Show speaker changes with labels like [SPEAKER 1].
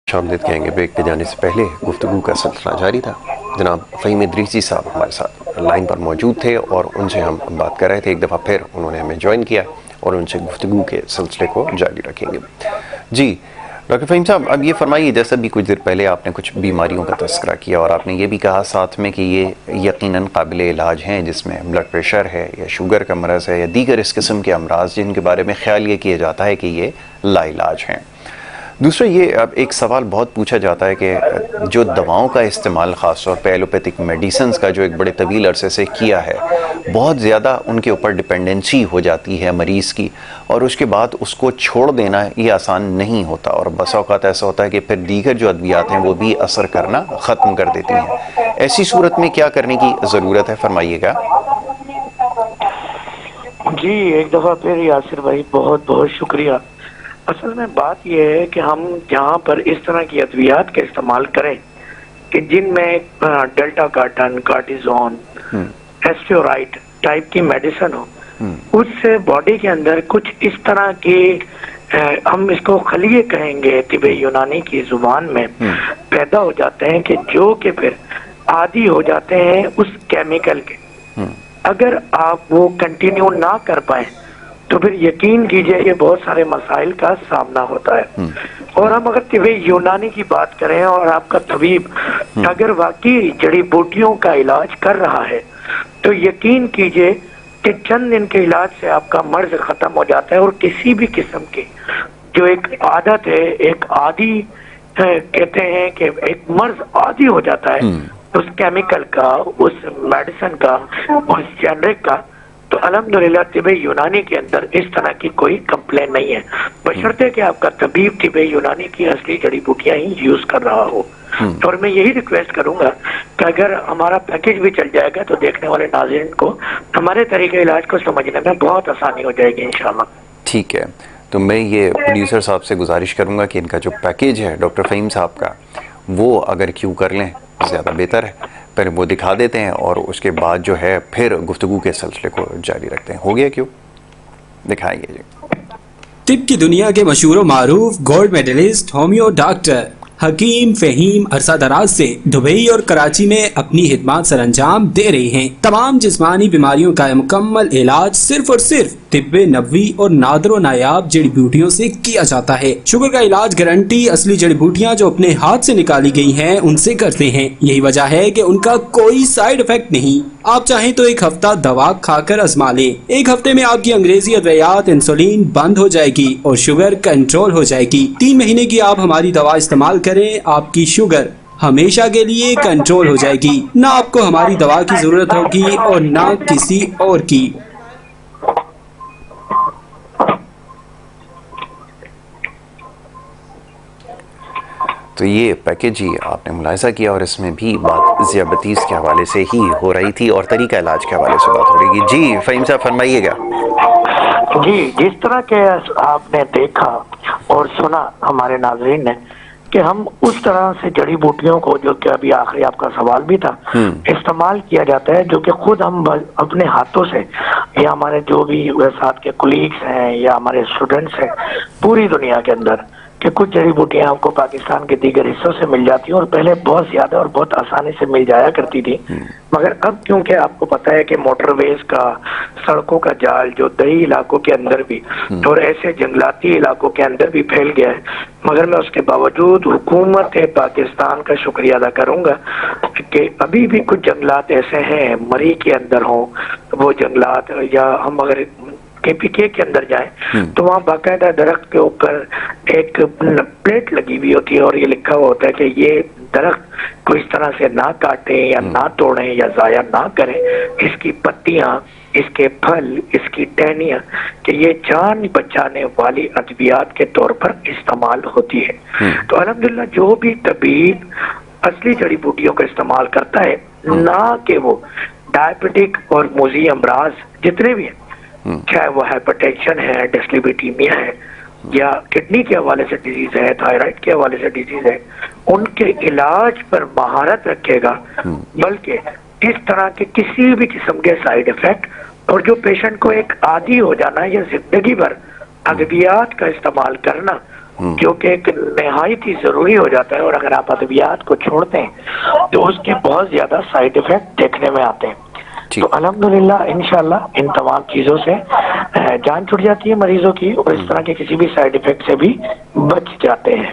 [SPEAKER 1] آمدید کہیں گے بریک پہ جانے سے پہلے گفتگو کا سلسلہ جاری تھا. جناب فہیم ادریسی صاحب ہمارے ساتھ لائن پر موجود تھے اور ان سے ہم بات کر رہے تھے. ایک دفعہ پھر انہوں نے ہمیں جوائن کیا اور ان سے گفتگو کے سلسلے کو جاری رکھیں گے. جی ڈاکٹر فہیم صاحب، اب یہ فرمائیے، جیسا بھی کچھ دیر پہلے آپ نے کچھ بیماریوں کا تذکرہ کیا اور آپ نے یہ بھی کہا ساتھ میں کہ یہ یقیناً قابل علاج ہیں، جس میں بلڈ پریشر ہے یا شوگر کا مرض ہے یا دیگر اس قسم کے امراض جن کے بارے میں خیال یہ کیا جاتا ہے کہ یہ لا علاج ہیں. دوسرا یہ اب ایک سوال بہت پوچھا جاتا ہے کہ جو دواؤں کا استعمال خاص طور پہ ایلوپیتھک میڈیسنز کا جو ایک بڑے طویل عرصے سے کیا ہے، بہت زیادہ ان کے اوپر ڈپینڈنسی ہو جاتی ہے مریض کی، اور اس کے بعد اس کو چھوڑ دینا یہ آسان نہیں ہوتا، اور بسا اوقات ایسا ہوتا ہے کہ پھر دیگر جو ادویات ہیں وہ بھی اثر کرنا ختم کر دیتی ہیں. ایسی صورت میں کیا کرنے کی ضرورت ہے، فرمائیے گا.
[SPEAKER 2] جی ایک دفعہ پھر یاسر بھائی بہت بہت شکریہ. اصل میں بات یہ ہے کہ ہم جہاں پر اس طرح کی ادویات کا استعمال کریں کہ جن میں ڈیلٹا کارٹن، کارٹیزون، ایسٹیورائٹ ٹائپ کی میڈیسن ہو، اس سے باڈی کے اندر کچھ اس طرح کی ہم اس کو خلیے کہیں گے طب یونانی کی زبان میں، پیدا ہو جاتے ہیں کہ جو کہ پھر عادی ہو جاتے ہیں اس کیمیکل کے. اگر آپ وہ کنٹینیو نہ کر پائیں تو پھر یقین کیجئے یہ بہت سارے مسائل کا سامنا ہوتا ہے. اور ہم اگر طب یونانی کی بات کریں اور آپ کا طبیب اگر واقعی جڑی بوٹیوں کا علاج کر رہا ہے تو یقین کیجئے کہ چند دن کے علاج سے آپ کا مرض ختم ہو جاتا ہے. اور کسی بھی قسم کی جو ایک عادت ہے، ایک عادی کہتے ہیں کہ ایک مرض عادی ہو جاتا ہے اس کیمیکل کا، اس میڈیسن کا، اس جنرک کا، تو الحمدللہ طب یونانی کے اندر اس طرح کی کوئی کمپلین نہیں ہے، بشرطے کہ آپ کا طبیب طب یونانی کی اصلی جڑی بوٹیاں ہی یوز کر رہا ہو. اور میں یہی ریکویسٹ کروں گا کہ اگر ہمارا پیکیج بھی چل جائے گا تو دیکھنے والے ناظرین کو ہمارے طریقہ علاج کو سمجھنے میں بہت آسانی ہو جائے گی انشاءاللہ.
[SPEAKER 1] ٹھیک ہے، تو میں یہ پروڈیوسر صاحب سے گزارش کروں گا کہ ان کا جو پیکیج ہے ڈاکٹر فہیم صاحب کا، وہ اگر کیوں کر لیں زیادہ بہتر ہے. پھر وہ دکھا دیتے ہیں اور اس کے بعد جو ہے پھر گفتگو کے سلسلے کو جاری رکھتے ہیں. ہو گیا کیوں؟ دکھائیں گے جی.
[SPEAKER 3] طب کی دنیا کے مشہور و معروف گولڈ میڈلسٹ ہومیو ڈاکٹر حکیم فہیم عرصہ دراز سے دبئی اور کراچی میں اپنی خدمات سر انجام دے رہے ہیں. تمام جسمانی بیماریوں کا مکمل علاج صرف اور صرف طب نبوی اور نادر و نایاب جڑی بوٹیوں سے کیا جاتا ہے. شوگر کا علاج گارنٹی اصلی جڑی بوٹیاں جو اپنے ہاتھ سے نکالی گئی ہیں ان سے کرتے ہیں. یہی وجہ ہے کہ ان کا کوئی سائیڈ افیکٹ نہیں. آپ چاہیں تو ایک ہفتہ دوا کھا کر آزما لیں. ایک ہفتے میں آپ کی انگریزی ادویات انسولین بند ہو جائے گی اور شوگر کنٹرول ہو جائے گی. 3 مہینے کی آپ ہماری دوا استعمال کریں، آپ کی شوگر ہمیشہ کے لیے کنٹرول ہو جائے گی. نہ آپ کو ہماری دوا کی ضرورت ہوگی اور نہ کسی اور کی.
[SPEAKER 1] تو یہ پیکیج ہی آپ نے ملاحظہ کیا اور اس میں بھی بات ذیابطیس کے حوالے سے ہی ہو رہی تھی اور طریقہ علاج کے حوالے سے بات ہو رہی تھی. جی فہیم صاحب فرمائیے گا.
[SPEAKER 2] جی جس طرح کے آپ نے دیکھا اور سنا ہمارے ناظرین نے کہ ہم اس طرح سے جڑی بوٹیوں کو، جو کہ ابھی آخری آپ کا سوال بھی تھا، استعمال کیا جاتا ہے، جو کہ خود ہم اپنے ہاتھوں سے یا ہمارے جو بھی ساتھ کے کولیگز ہیں یا ہمارے اسٹوڈنٹس ہیں پوری دنیا کے اندر، کہ کچھ جڑی بوٹیاں آپ کو پاکستان کے دیگر حصوں سے مل جاتی ہیں اور پہلے بہت زیادہ اور بہت آسانی سے مل جایا کرتی تھی. مگر اب کیونکہ آپ کو پتہ ہے کہ موٹر ویز کا، سڑکوں کا جال جو دیہی علاقوں کے اندر بھی اور ایسے جنگلاتی علاقوں کے اندر بھی پھیل گیا ہے، مگر میں اس کے باوجود حکومت پاکستان کا شکریہ ادا کروں گا کہ ابھی بھی کچھ جنگلات ایسے ہیں، مری کے اندر ہوں وہ جنگلات، یا ہم اگر KPK کے اندر جائیں تو وہاں باقاعدہ درخت کے اوپر ایک پلیٹ لگی ہوئی ہوتی ہے اور یہ لکھا ہوا ہوتا ہے کہ یہ درخت کو اس طرح سے نہ کاٹیں یا نہ توڑیں یا ضائع نہ کریں، اس کی پتیاں، اس کے پھل، اس کی ٹہنیاں، کہ یہ جان بچانے والی ادویات کے طور پر استعمال ہوتی ہے. تو الحمدللہ جو بھی طبیب اصلی جڑی بوٹیوں کا استعمال کرتا ہے، نہ کہ وہ ڈائبٹک اور موذی امراض جتنے بھی ہیں، چاہے وہ ہائپرٹینشن ہے، ڈسلیپیڈیمیا ہے، یا کڈنی کے حوالے سے ڈیزیز ہے، تھائرائیڈ کے حوالے سے ڈیزیز ہے، ان کے علاج پر مہارت رکھے گا، بلکہ اس طرح کے کسی بھی قسم کے سائیڈ ایفیکٹ، اور جو پیشنٹ کو ایک عادی ہو جانا یا زندگی بھر ادویات کا استعمال کرنا، کیونکہ ایک نہایت ہی ضروری ہو جاتا ہے، اور اگر آپ ادویات کو چھوڑتے ہیں تو اس کے بہت زیادہ سائیڈ ایفیکٹ دیکھنے میں آتے ہیں۔ تو الحمدللہ انشاءاللہ ان تمام چیزوں سے جان چھٹ جاتی ہے مریضوں کی، اور اس طرح کے کسی بھی سائیڈ ایفیکٹ سے بھی بچ جاتے ہیں۔